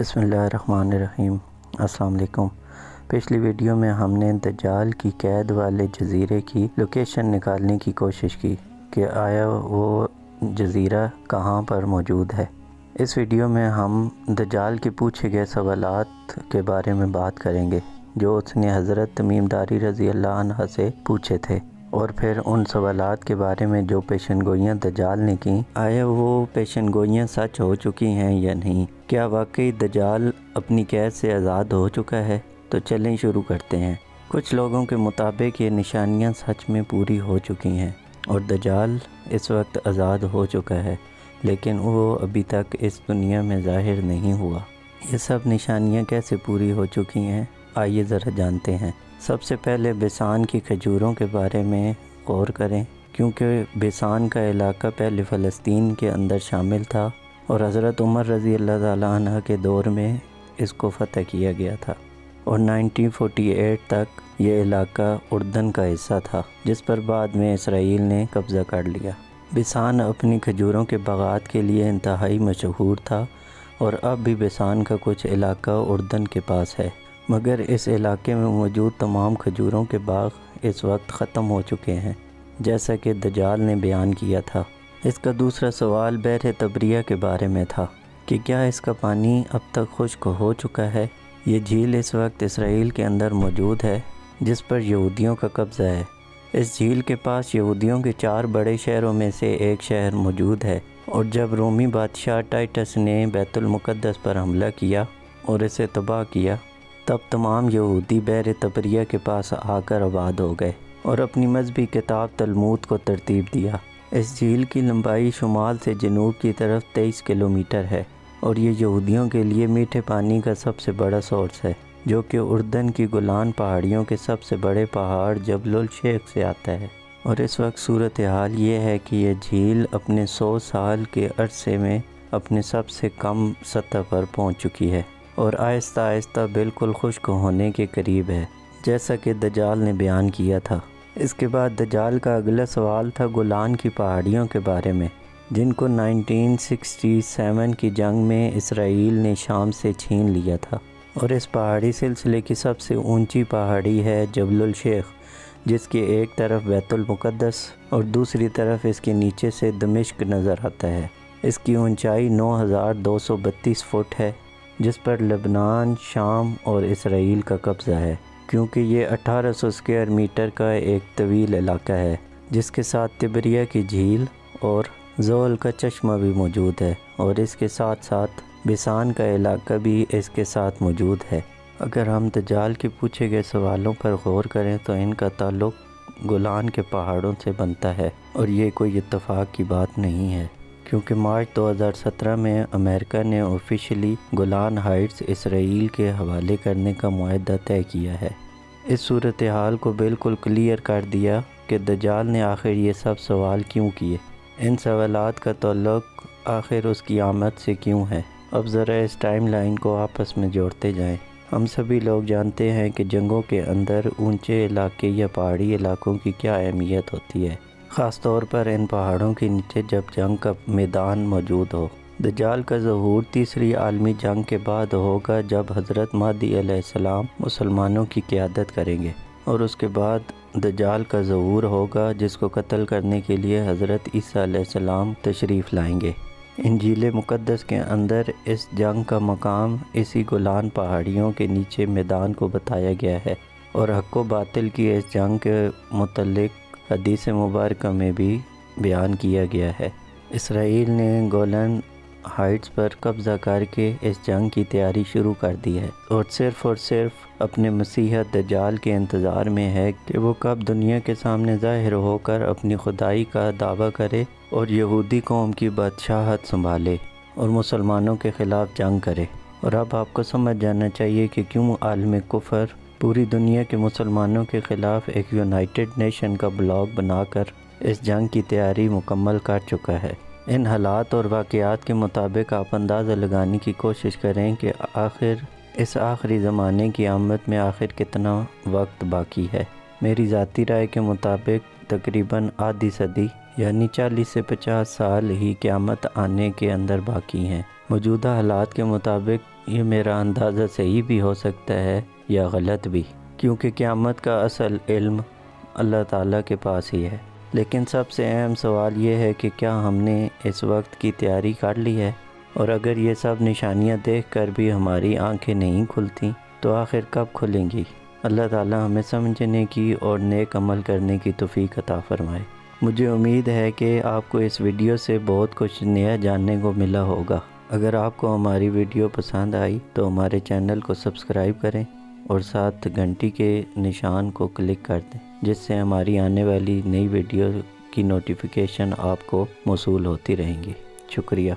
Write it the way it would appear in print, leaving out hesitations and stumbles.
بسم اللہ الرحمن الرحیم۔ السلام علیکم۔ پچھلی ویڈیو میں ہم نے دجال کی قید والے جزیرے کی لوکیشن نکالنے کی کوشش کی کہ آیا وہ جزیرہ کہاں پر موجود ہے۔ اس ویڈیو میں ہم دجال کے پوچھے گئے سوالات کے بارے میں بات کریں گے جو اس نے حضرت تمیم داری رضی اللہ عنہ سے پوچھے تھے، اور پھر ان سوالات کے بارے میں جو پیشن گوئیاں دجال نے کیں، آیا وہ پیشن گوئیاں سچ ہو چکی ہیں یا نہیں؟ کیا واقعی دجال اپنی قید سے آزاد ہو چکا ہے؟ تو چلیں شروع کرتے ہیں۔ کچھ لوگوں کے مطابق یہ نشانیاں سچ میں پوری ہو چکی ہیں اور دجال اس وقت آزاد ہو چکا ہے، لیکن وہ ابھی تک اس دنیا میں ظاہر نہیں ہوا۔ یہ سب نشانیاں کیسے پوری ہو چکی ہیں؟ آئیے ذرا جانتے ہیں۔ سب سے پہلے بیسان کی کھجوروں کے بارے میں غور کریں، کیونکہ بیسان کا علاقہ پہلے فلسطین کے اندر شامل تھا اور حضرت عمر رضی اللہ تعالیٰ عنہ کے دور میں اس کو فتح کیا گیا تھا، اور 1948 تک یہ علاقہ اردن کا حصہ تھا، جس پر بعد میں اسرائیل نے قبضہ کر لیا۔ بیسان اپنی کھجوروں کے باغات کے لیے انتہائی مشہور تھا، اور اب بھی بیسان کا کچھ علاقہ اردن کے پاس ہے، مگر اس علاقے میں موجود تمام کھجوروں کے باغ اس وقت ختم ہو چکے ہیں، جیسا کہ دجال نے بیان کیا تھا۔ اس کا دوسرا سوال بحر طبریہ کے بارے میں تھا کہ کیا اس کا پانی اب تک خشک ہو چکا ہے؟ یہ جھیل اس وقت اسرائیل کے اندر موجود ہے، جس پر یہودیوں کا قبضہ ہے۔ اس جھیل کے پاس یہودیوں کے 4 بڑے شہروں میں سے ایک شہر موجود ہے، اور جب رومی بادشاہ ٹائٹس نے بیت المقدس پر حملہ کیا اور اسے تباہ کیا، تب تمام یہودی بحر طبریہ کے پاس آ کر آباد ہو گئے اور اپنی مذہبی کتاب تلمود کو ترتیب دیا۔ اس جھیل کی لمبائی شمال سے جنوب کی طرف 23 کلومیٹر ہے، اور یہ یہودیوں کے لیے میٹھے پانی کا سب سے بڑا سورس ہے، جو کہ اردن کی گولان پہاڑیوں کے سب سے بڑے پہاڑ جبل الشیخ سے آتا ہے۔ اور اس وقت صورتحال یہ ہے کہ یہ جھیل اپنے 100 سال کے عرصے میں اپنے سب سے کم سطح پر پہنچ چکی ہے اور آہستہ آہستہ بالکل خشک ہونے کے قریب ہے، جیسا کہ دجال نے بیان کیا تھا۔ اس کے بعد دجال کا اگلا سوال تھا گولان کی پہاڑیوں کے بارے میں، جن کو 1967 کی جنگ میں اسرائیل نے شام سے چھین لیا تھا، اور اس پہاڑی سلسلے کی سب سے اونچی پہاڑی ہے جبل الشیخ، جس کے ایک طرف بیت المقدس اور دوسری طرف اس کے نیچے سے دمشق نظر آتا ہے۔ اس کی اونچائی 9232 فٹ ہے، جس پر لبنان، شام اور اسرائیل کا قبضہ ہے، کیونکہ یہ 1800 اسکوائر میٹر کا ایک طویل علاقہ ہے، جس کے ساتھ طبریہ کی جھیل اور زول کا چشمہ بھی موجود ہے، اور اس کے ساتھ ساتھ بیسان کا علاقہ بھی اس کے ساتھ موجود ہے۔ اگر ہم دجال کے پوچھے گئے سوالوں پر غور کریں تو ان کا تعلق گولان کے پہاڑوں سے بنتا ہے، اور یہ کوئی اتفاق کی بات نہیں ہے، کیونکہ مارچ 2017 میں امریکہ نے آفیشلی گولان ہائٹس اسرائیل کے حوالے کرنے کا معاہدہ طے کیا ہے۔ اس صورتحال کو بالکل کلیئر کر دیا کہ دجال نے آخر یہ سب سوال کیوں کیے، ان سوالات کا تعلق آخر اس کی آمد سے کیوں ہے۔ اب ذرا اس ٹائم لائن کو آپس میں جوڑتے جائیں۔ ہم سبھی لوگ جانتے ہیں کہ جنگوں کے اندر اونچے علاقے یا پہاڑی علاقوں کی کیا اہمیت ہوتی ہے، خاص طور پر ان پہاڑوں کے نیچے جب جنگ کا میدان موجود ہو۔ دجال کا ظہور تیسری عالمی جنگ کے بعد ہوگا، جب حضرت مہدی علیہ السلام مسلمانوں کی قیادت کریں گے، اور اس کے بعد دجال کا ظہور ہوگا، جس کو قتل کرنے کے لیے حضرت عیسیٰ علیہ السلام تشریف لائیں گے۔ انجیل مقدس کے اندر اس جنگ کا مقام اسی گولان پہاڑیوں کے نیچے میدان کو بتایا گیا ہے، اور حق و باطل کی اس جنگ کے متعلق حدیث مبارکہ میں بھی بیان کیا گیا ہے۔ اسرائیل نے گولن ہائٹس پر قبضہ کر کے اس جنگ کی تیاری شروع کر دی ہے، اور صرف اپنے مسیح دجال کے انتظار میں ہے کہ وہ کب دنیا کے سامنے ظاہر ہو کر اپنی خدائی کا دعویٰ کرے اور یہودی قوم کی بادشاہت سنبھالے اور مسلمانوں کے خلاف جنگ کرے۔ اور اب آپ کو سمجھ جانا چاہیے کہ کیوں عالم کفر پوری دنیا کے مسلمانوں کے خلاف ایک یونائٹڈ نیشن کا بلاک بنا کر اس جنگ کی تیاری مکمل کر چکا ہے۔ ان حالات اور واقعات کے مطابق آپ اندازہ لگانے کی کوشش کریں کہ آخر اس آخری زمانے کی آمد میں آخر کتنا وقت باقی ہے۔ میری ذاتی رائے کے مطابق تقریباً آدھی صدی یعنی 40 سے 50 سال ہی قیامت آنے کے اندر باقی ہیں۔ موجودہ حالات کے مطابق یہ میرا اندازہ صحیح بھی ہو سکتا ہے یا غلط بھی، کیونکہ قیامت کا اصل علم اللہ تعالیٰ کے پاس ہی ہے۔ لیکن سب سے اہم سوال یہ ہے کہ کیا ہم نے اس وقت کی تیاری کر لی ہے؟ اور اگر یہ سب نشانیاں دیکھ کر بھی ہماری آنکھیں نہیں کھلتی تو آخر کب کھلیں گی؟ اللہ تعالیٰ ہمیں سمجھنے کی اور نیک عمل کرنے کی توفیق عطا فرمائے۔ مجھے امید ہے کہ آپ کو اس ویڈیو سے بہت کچھ نیا جاننے کو ملا ہوگا۔ اگر آپ کو ہماری ویڈیو پسند آئی تو ہمارے چینل کو سبسکرائب کریں اور ساتھ گھنٹی کے نشان کو کلک کر دیں، جس سے ہماری آنے والی نئی ویڈیو کی نوٹیفیکیشن آپ کو موصول ہوتی رہیں گی۔ شکریہ۔